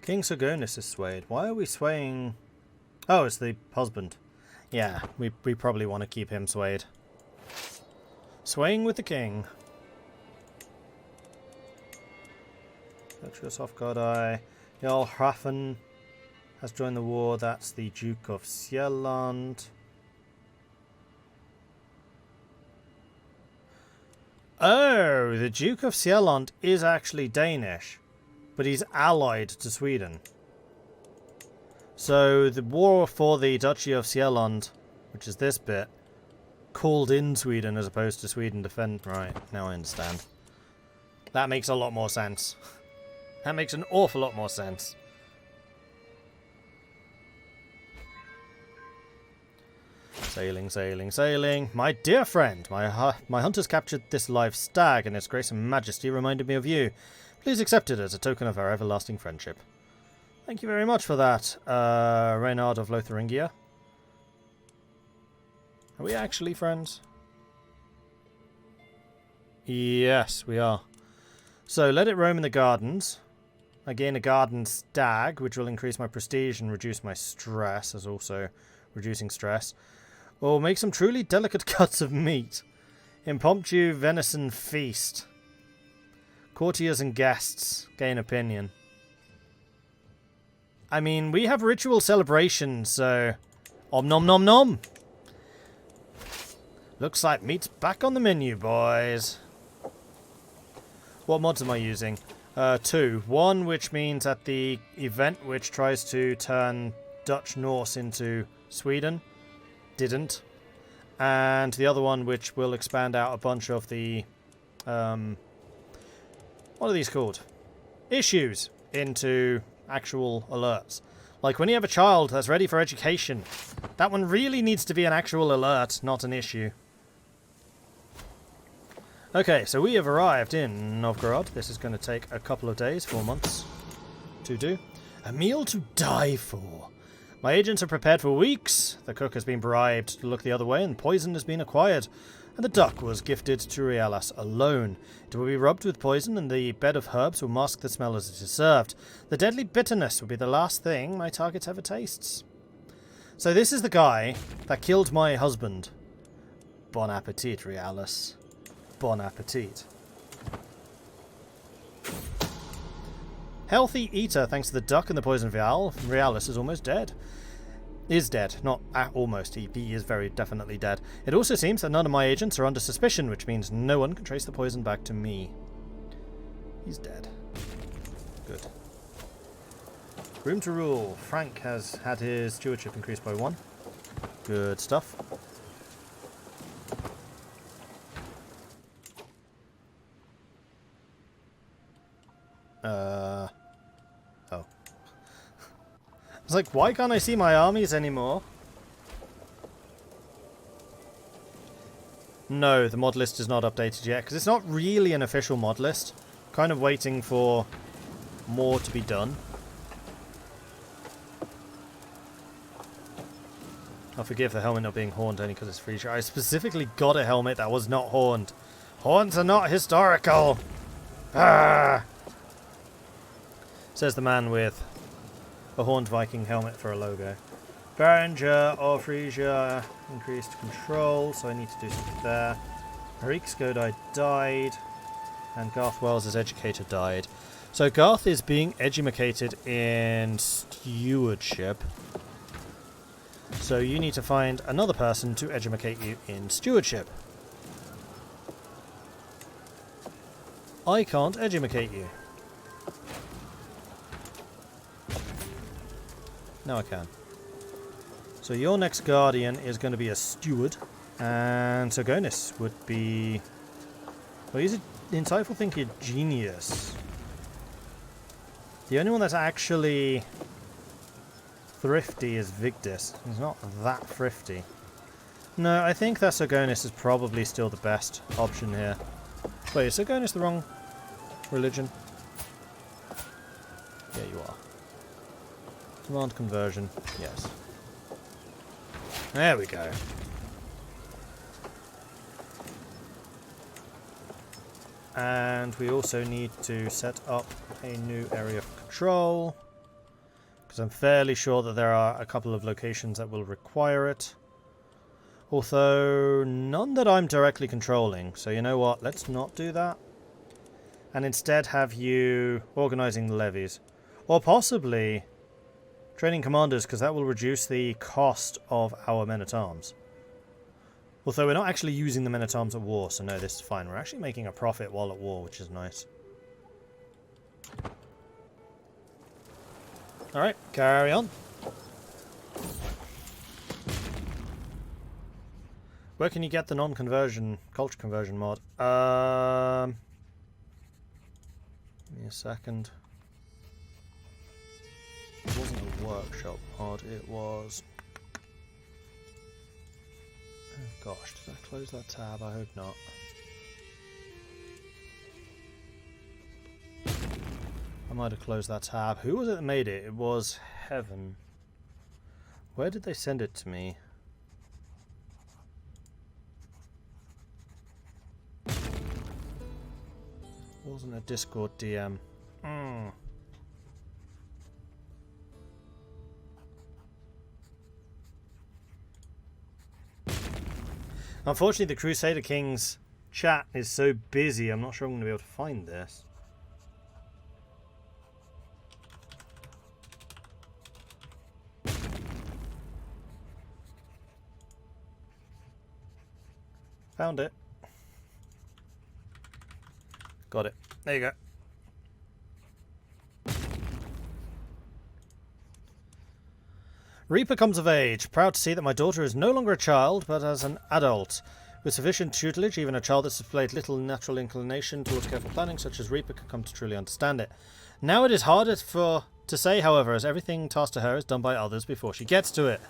King Sogonis is swayed. Why are we swaying? Oh, it's the husband. Yeah, we probably want to keep him swayed. Swaying with the king. Virtuous off God Eye. Jarl Hrafen has joined the war. That's the Duke of Sieland. Oh, the Duke of Sieland is actually Danish, but he's allied to Sweden. So the war for the Duchy of Sieland, which is this bit, called in Sweden as opposed to Sweden defend. Right, now I understand. That makes a lot more sense. That makes an awful lot more sense. Sailing, sailing, sailing. My dear friend, my hunters captured this live stag, and its grace and majesty reminded me of you. Please accept it as a token of our everlasting friendship. Thank you very much for that, Reynard of Lotharingia. Are we actually friends? Yes, we are. So, let it roam in the gardens. I gain a garden stag, which will increase my prestige and reduce my stress, as also reducing stress. Or make some truly delicate cuts of meat. Impromptu venison feast. Courtiers and guests gain opinion. I mean, we have ritual celebrations, so... Om nom nom nom! Looks like meat's back on the menu, boys. What mods am I using? 2. One, which means at the event which tries to turn Dutch Norse into Sweden, didn't. And the other one, which will expand out a bunch of the... what are these called? Issues into actual alerts. Like when you have a child that's ready for education, that one really needs to be an actual alert, not an issue. Okay, so we have arrived in Novgorod. This is going to take a couple of days, 4 months to do. A meal to die for. My agents are prepared for weeks. The cook has been bribed to look the other way and poison has been acquired. And the duck was gifted to Rialas alone. It will be rubbed with poison and the bed of herbs will mask the smell as it is served. The deadly bitterness will be the last thing my target ever tastes. So this is the guy that killed my husband. Bon appetit, Rialas. Bon appetit. Healthy eater, thanks to the duck and the poison vial. Rialis is almost dead. Is dead, not almost. He is very definitely dead. It also seems that none of my agents are under suspicion, which means no one can trace the poison back to me. He's dead. Good. Room to rule. Frank has had his stewardship increased by 1. Good stuff. Oh. I was like, why can't I see my armies anymore? No, the mod list is not updated yet, because it's not really an official mod list. Kind of waiting for more to be done. I'll forgive the helmet not being horned only because it's free. I specifically got a helmet that was not horned. Horns are not historical! Ah! Says the man with a horned Viking helmet for a logo. Beranger or Frisia increased control, so I need to do something there. Harik Skodai died, and Garth Wells' educator died. So Garth is being edumacated in stewardship. So you need to find another person to edumacate you in stewardship. I can't edumacate you. Now I can. So your next guardian is going to be a steward, and Sogonis would be... Well, he's an insightful thinker genius. The only one that's actually thrifty is Vigdis. He's not that thrifty. No, I think that Sogonis is probably still the best option here. Wait, is Sogonis the wrong religion? Yeah, you are. Command conversion, yes. There we go. And we also need to set up a new area of control. Because I'm fairly sure that there are a couple of locations that will require it. Although, none that I'm directly controlling. So you know what, let's not do that. And instead have you organising the levies. Or possibly training commanders, because that will reduce the cost of our men-at-arms. Although we're not actually using the men-at-arms at war, so no, this is fine. We're actually making a profit while at war, which is nice. Alright, carry on. Where can you get the non-conversion, culture conversion mod? Give me a second. It wasn't a workshop mod, it was... Oh gosh, did I close that tab? I hope not. I might have closed that tab. Who was it that made it? It was Heaven. Where did they send it to me? It wasn't a Discord DM. Unfortunately, the Crusader Kings chat is so busy, I'm not sure I'm going to be able to find this. Found it. Got it. There you go. Reaper comes of age. Proud to see that my daughter is no longer a child, but as an adult. With sufficient tutelage, even a child that's displayed little natural inclination towards careful planning, such as Reaper, can come to truly understand it. Now it is harder to say, however, as everything tasked to her is done by others before she gets to it.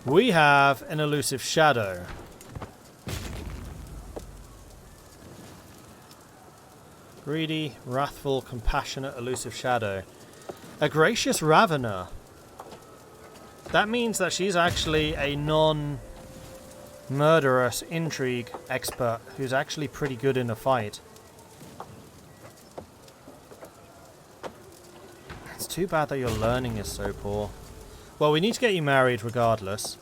We have an elusive shadow. Greedy, wrathful, compassionate, elusive shadow. A gracious ravener. That means that she's actually a non-murderous intrigue expert who's actually pretty good in a fight. It's too bad that your learning is so poor. Well, we need to get you married regardless.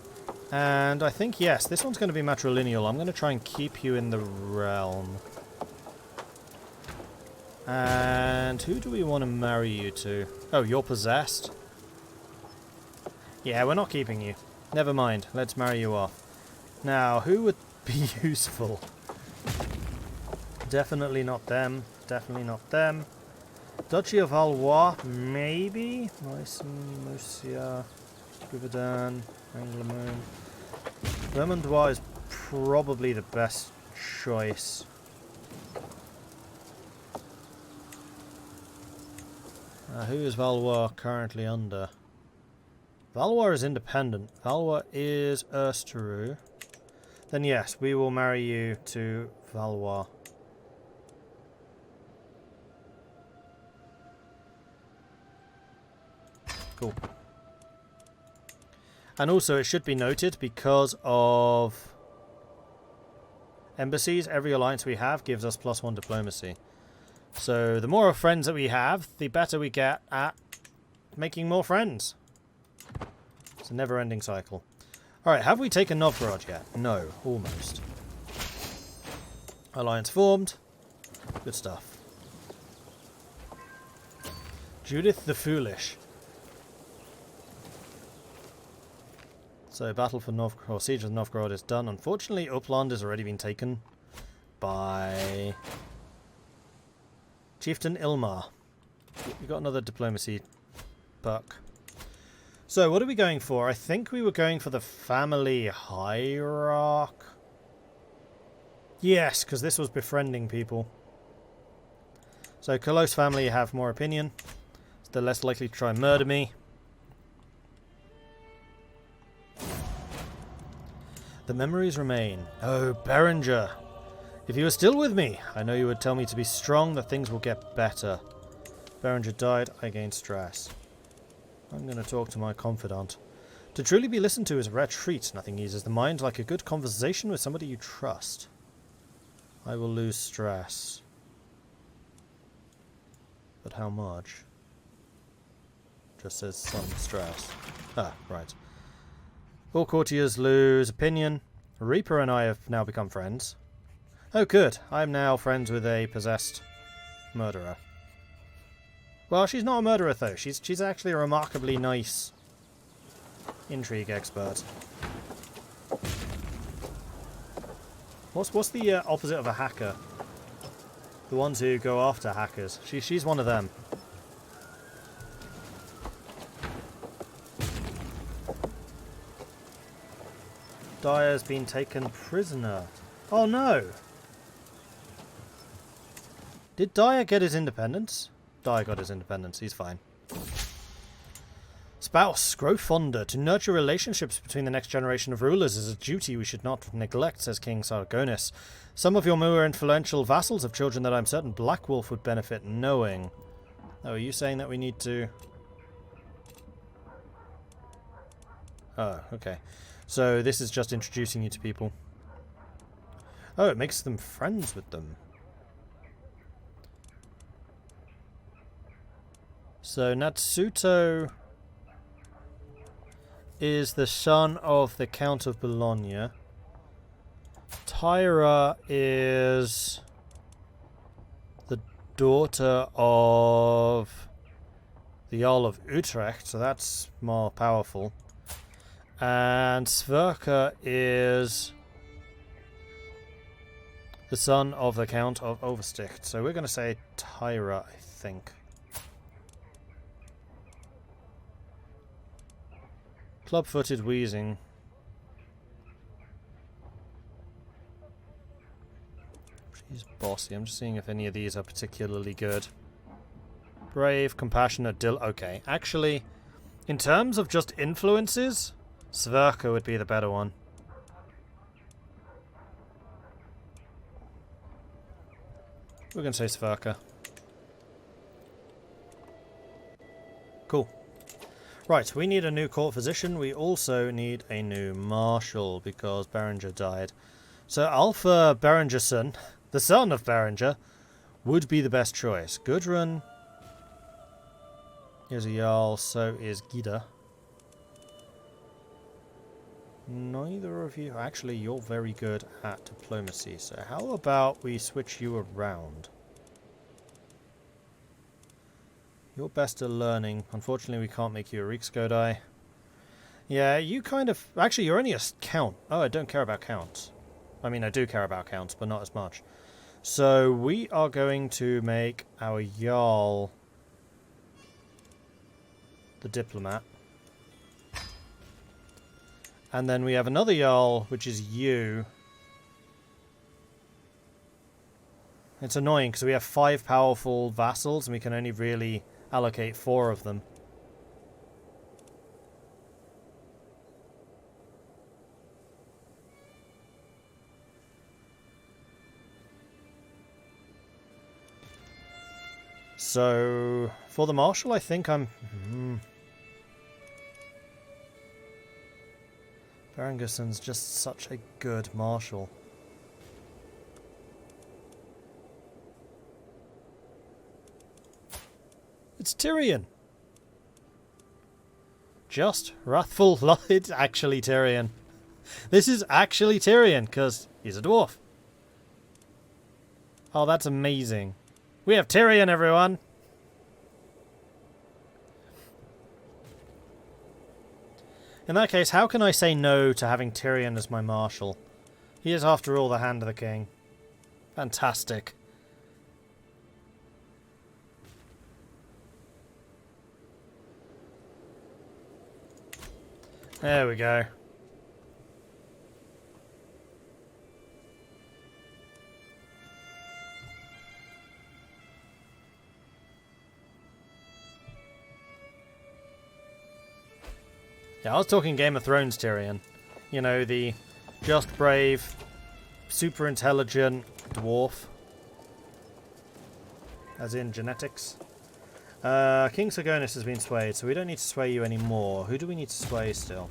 And I think, yes, this one's going to be matrilineal. I'm going to try and keep you in the realm. And who do we want to marry you to? Oh, you're possessed? Yeah, we're not keeping you. Never mind, let's marry you off. Now, who would be useful? Definitely not them. Definitely not them. Duchy of Valois, maybe? Meissen, Mercia, Givaudan, Anglemoon. Vermandois is probably the best choice. Who is Valois currently under? Valois is independent. Valois is Ersteru. Then yes, we will marry you to Valois. Cool. And also it should be noted, because of embassies, every alliance we have gives us +1 diplomacy. So the more friends that we have, the better we get at making more friends. It's a never-ending cycle. Alright, have we taken Novgorod yet? No, almost. Alliance formed. Good stuff. Judith the Foolish. So battle for Novgorod, or siege of Novgorod is done. Unfortunately, Uppland has already been taken by Chieftain Ilmar. We got another diplomacy buck. So what are we going for? I think we were going for the family hierarch. Yes, because this was befriending people. So close family have more opinion. So they're less likely to try and murder me. The memories remain. Oh, Berenger. If you were still with me, I know you would tell me to be strong, that things will get better. Berenger died, I gained stress. I'm going to talk to my confidant. To truly be listened to is a rare treat. Nothing eases the mind like a good conversation with somebody you trust. I will lose stress. But how much? Just says some stress. Ah, right. All courtiers lose opinion. Reaper and I have now become friends. Oh, good. I'm now friends with a possessed murderer. Well, she's not a murderer, though. She's actually a remarkably nice intrigue expert. What's the opposite of a hacker? The ones who go after hackers. She's one of them. Dyer's been taken prisoner. Oh no! Did Dyer get his independence? Dyer got his independence, he's fine. Spouse, grow fonder. To nurture relationships between the next generation of rulers is a duty we should not neglect, says King Sargonis. Some of your more influential vassals have children that I'm certain Black Wolf would benefit knowing. Oh, are you saying that we need to... Oh, okay. So this is just introducing you to people. Oh, it makes them friends with them. So Natsuto is the son of the Count of Bologna. Tyra is the daughter of the Earl of Utrecht, so that's more powerful. And Sverker is the son of the Count of Oversticht. So we're going to say Tyra, I think. Club-footed wheezing. She's bossy. I'm just seeing if any of these are particularly good. Brave, compassionate, okay. Actually, in terms of just influences, Sverker would be the better one. We're going to say Sverker. Cool. Right, we need a new court physician. We also need a new marshal because Berenger died. So Alpha Berengerson, the son of Berenger, would be the best choice. Gudrun is a Jarl, so is Gida. Neither of you... Actually, you're very good at diplomacy, so how about we switch you around? You're best at learning. Unfortunately, we can't make you a Riksgodai. Yeah, you kind of... Actually, you're only a count. Oh, I don't care about counts. I mean, I do care about counts, but not as much. So, we are going to make our Jarl the diplomat. And then we have another Jarl, which is you. It's annoying because we have 5 powerful vassals and we can only really allocate 4 of them. So, for the marshal, I think I'm... Berengerson's just such a good marshal. It's Tyrion! Just wrathful... It's actually Tyrion. This is actually Tyrion, because he's a dwarf. Oh, that's amazing. We have Tyrion, everyone! In that case, how can I say no to having Tyrion as my marshal? He is, after all, the hand of the king. Fantastic. There we go. Yeah, I was talking Game of Thrones Tyrion. You know, the just brave, super intelligent dwarf. As in genetics. King Sargonis has been swayed, so we don't need to sway you anymore. Who do we need to sway still?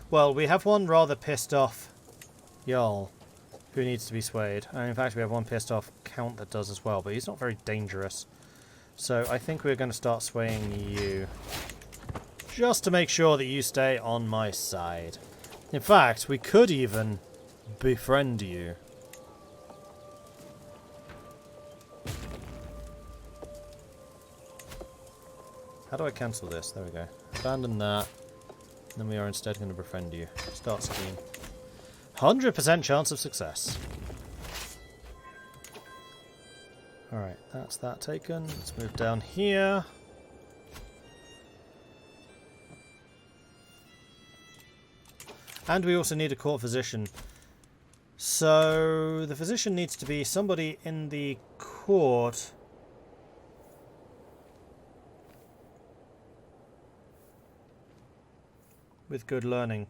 Well, we have one rather pissed off Jarl who needs to be swayed. And in fact, we have one pissed off Count that does as well, but he's not very dangerous. So I think we're going to start swaying you. just to make sure that you stay on my side. In fact, we could even befriend you. How do I cancel this? There we go. Abandon that. Then we are instead going to befriend you. Start scheme. 100% chance of success. Alright, that's that taken. Let's move down here. And we also need a court physician. So the physician needs to be somebody in the court. With good learning.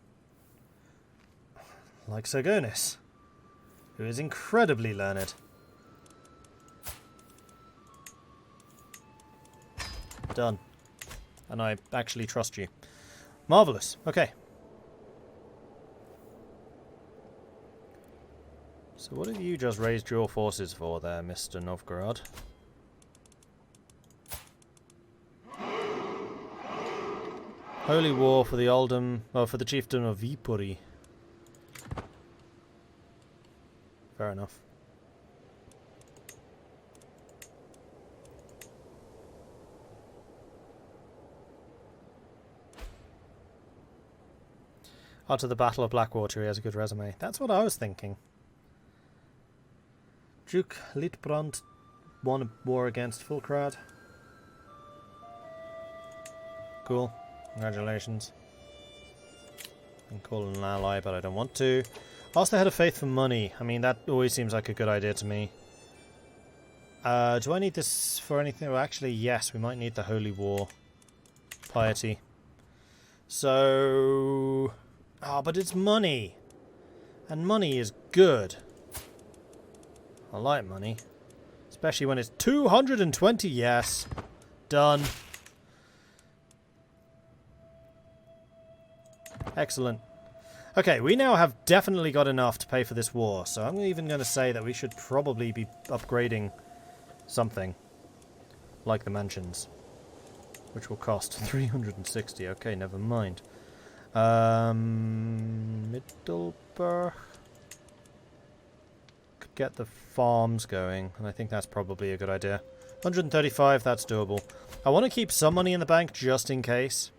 Like Sergonis, who is incredibly learned. Done. And I actually trust you. Marvellous. Okay. So what have you just raised your forces for there, Mr. Novgorod? Holy War for the Oldham, well, for the Chieftain of Viipuri. Fair enough. After the Battle of Blackwater, he has a good resume. That's what I was thinking. Duke Liutprand won a war against Fulkrad. Cool. Congratulations. I can call him an ally, but I don't want to. Ask the Head of Faith for money. I mean, that always seems like a good idea to me. Do I need this for anything? Well, actually, yes. We might need the Holy War. Piety. So... Ah, but it's money. And money is good. I like money. Especially when it's 220. Yes. Done. Excellent. Okay, we now have definitely got enough to pay for this war, so I'm even going to say that we should probably be upgrading something. Like the mansions. Which will cost 360. Okay, never mind. Middelburg. Could get the farms going, and I think that's probably a good idea. 135, that's doable. I want to keep some money in the bank just in case.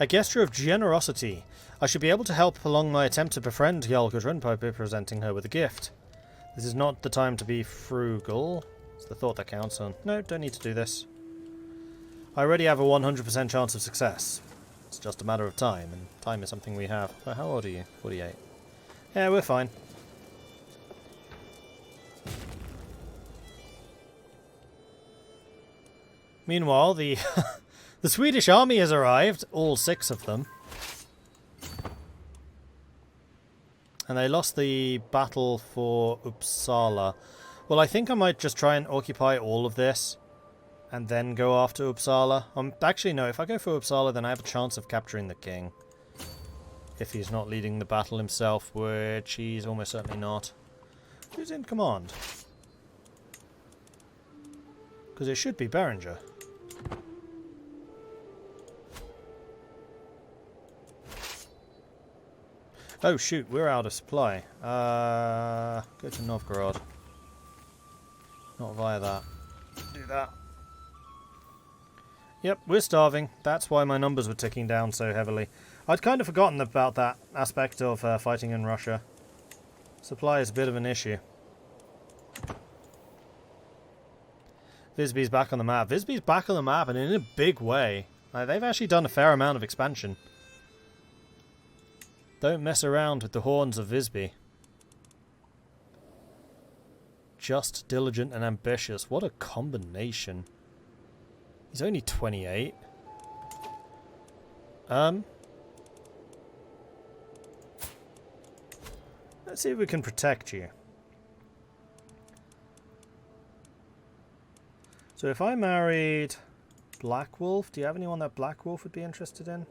A gesture of generosity. I should be able to help along my attempt to befriend Jarl Gudrun by presenting her with a gift. This is not the time to be frugal. It's the thought that counts on. No, don't need to do this. I already have a 100% chance of success. It's just a matter of time, and time is something we have. So how old are you? 48. Yeah, we're fine. Meanwhile, the the Swedish army has arrived, all 6 of them. And they lost the battle for Uppsala. Well, I think I might just try and occupy all of this and then go after Uppsala. Actually, no, if I go for Uppsala, then I have a chance of capturing the king. If he's not leading the battle himself, which he's almost certainly not. Who's in command? Because it should be Berenger. Oh shoot, we're out of supply. Go to Novgorod. Not via that. Do that. Yep, we're starving. That's why my numbers were ticking down so heavily. I'd kind of forgotten about that aspect of fighting in Russia. Supply is a bit of an issue. Visby's back on the map. Visby's back on the map, and in a big way. They've actually done a fair amount of expansion. Don't mess around with the horns of Visby. Just, diligent, and ambitious. What a combination. He's only 28. Let's see if we can protect you. So if I married Black Wolf, do you have anyone that Black Wolf would be interested in?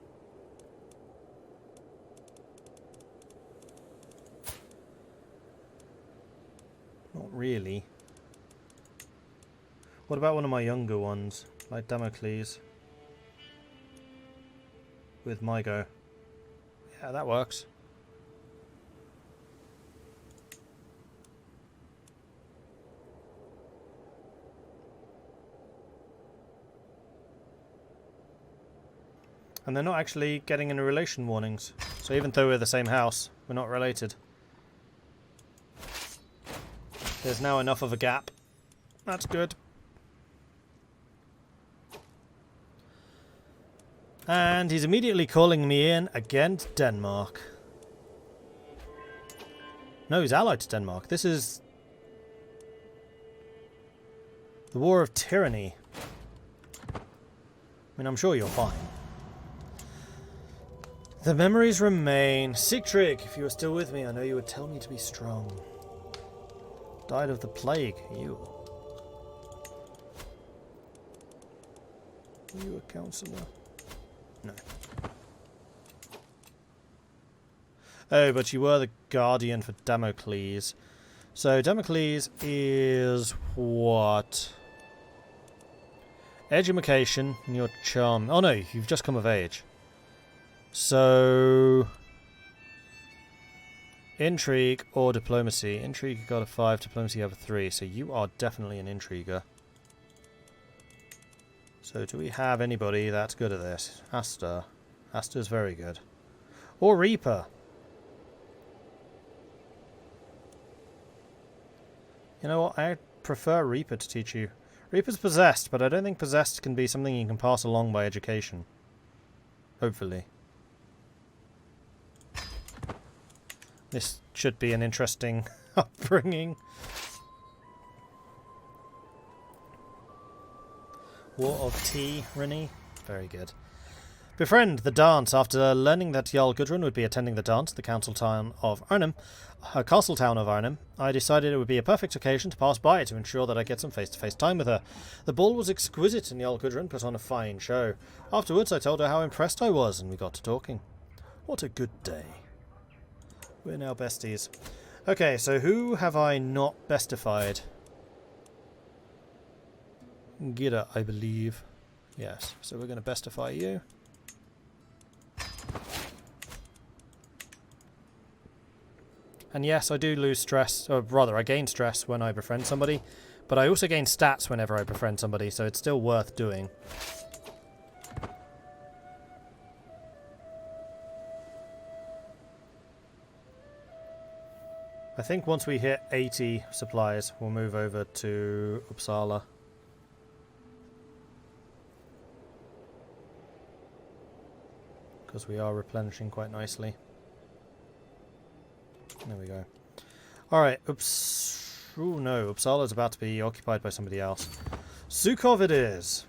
Not really. What about one of my younger ones, like Damocles? With Mygo. Yeah, that works. And they're not actually getting any relation warnings. So even though we're the same house, we're not related. There's now enough of a gap. That's good. And he's immediately calling me in against Denmark. No, he's allied to Denmark. This is the War of Tyranny. I mean, I'm sure you're fine. The memories remain. Sigtrig, if you were still with me, I know you would tell me to be strong. Died of the plague. You. Are you a counselor? No. Oh, but you were the guardian for Damocles. So Damocles is what? Education and your charm. Oh no, you've just come of age. So intrigue or diplomacy. Intrigue, you got a 5, diplomacy you have a 3, so you are definitely an intriguer. So do we have anybody that's good at this? Asta. Asta's very good. Or Reaper. You know what? I prefer Reaper to teach you. Reaper's possessed, but I don't think possessed can be something you can pass along by education. Hopefully. This should be an interesting upbringing. War of Tyranny. Very good. Befriend the dance. After learning that Jarl Gudrun would be attending the dance at the castle town of Arnhem, I decided it would be a perfect occasion to pass by to ensure that I get some face-to-face time with her. The ball was exquisite and Jarl Gudrun put on a fine show. Afterwards I told her how impressed I was and we got to talking. What a good day. We're now besties. Okay, so who have I not bestified? Gira, I believe. Yes, so we're going to bestify you. And yes, I do lose stress, or rather I gain stress when I befriend somebody, but I also gain stats whenever I befriend somebody, so it's still worth doing. I think once we hit 80 supplies, we'll move over to Uppsala. Because we are replenishing quite nicely. There we go. Alright, ooh, no, Uppsala is about to be occupied by somebody else. Zukov it is!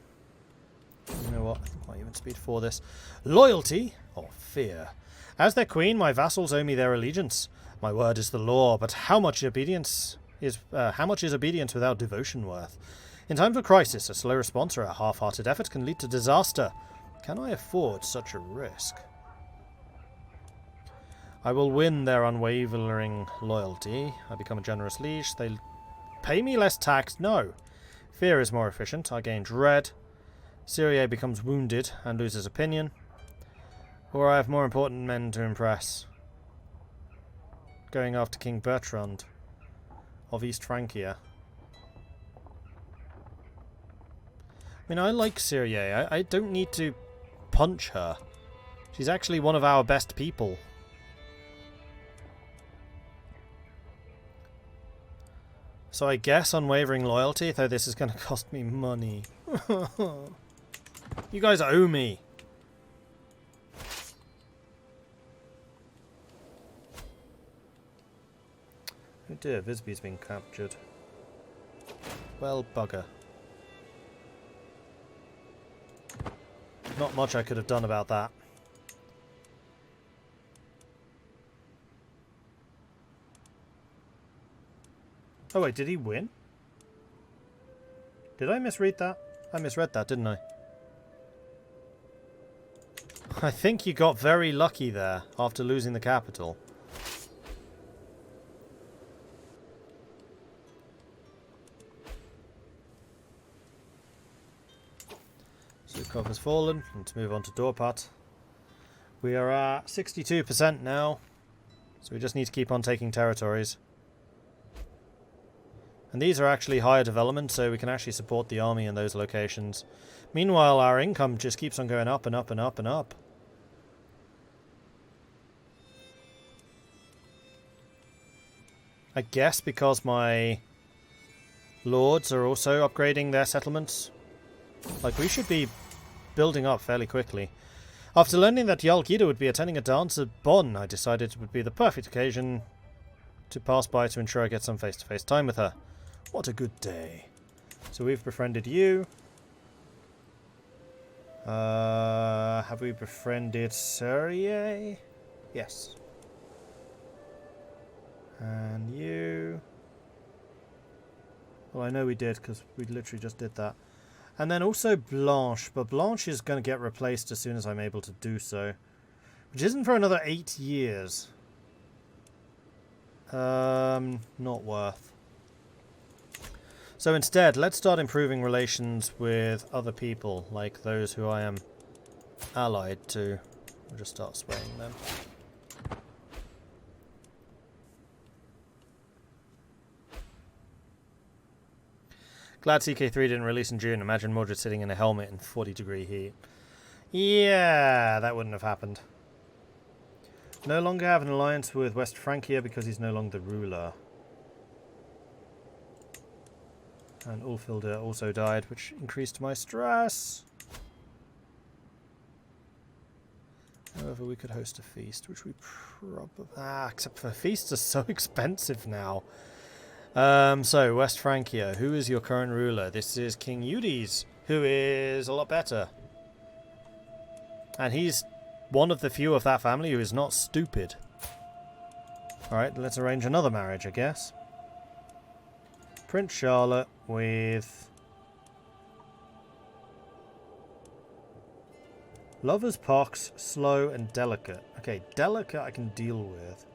You know what, I think I might even speed for this. Loyalty or fear? As their queen, my vassals owe me their allegiance. My word is the law, but how much is obedience without devotion worth? In times of crisis, a slow response or a half-hearted effort can lead to disaster. Can I afford such a risk? I will win their unwavering loyalty. I become a generous liege. They pay me less tax. No. Fear is more efficient. I gain dread. Syria becomes wounded and loses opinion. Or I have more important men to impress. Going after King Bertrand of East Francia. I mean, I like Syria. I don't need to punch her. She's actually one of our best people. So I guess unwavering loyalty, though this is going to cost me money. You guys owe me. Oh dear, Visby's been captured. Well, bugger. Not much I could have done about that. Oh wait, did he win? Did I misread that? I misread that, didn't I? I think you got very lucky there after losing the capital. Zukov has fallen. Let's move on to Dorpat. We are at 62% now. So we just need to keep on taking territories. And these are actually higher development, so we can actually support the army in those locations. Meanwhile, our income just keeps on going up and up and up and up. I guess because my lords are also upgrading their settlements. Like, we should be building up fairly quickly. After learning that Jarl Guido would be attending a dance at Bonn, I decided it would be the perfect occasion to pass by to ensure I get some face-to-face time with her. What a good day. So we've befriended you. Have we befriended Surrey? Yes. And you. Well, I know we did because we literally just did that. And then also Blanche, but Blanche is going to get replaced as soon as I'm able to do so. Which isn't for another 8 years. Not worth. So instead, let's start improving relations with other people, like those who I am allied to. We'll just start swaying them. Glad CK3 didn't release in June. Imagine Mordred sitting in a helmet in 40-degree heat. Yeah, that wouldn't have happened. No longer have an alliance with West Francia because he's no longer the ruler. And Ulfilda also died, which increased my stress. However, we could host a feast, which we probably... except for feasts are so expensive now. So, West Francia, who is your current ruler? This is King Eudes, who is a lot better. And he's one of the few of that family who is not stupid. Alright, let's arrange another marriage, I guess. Prince Charlotte with... Lover's Pox, slow and delicate. Okay, delicate I can deal with.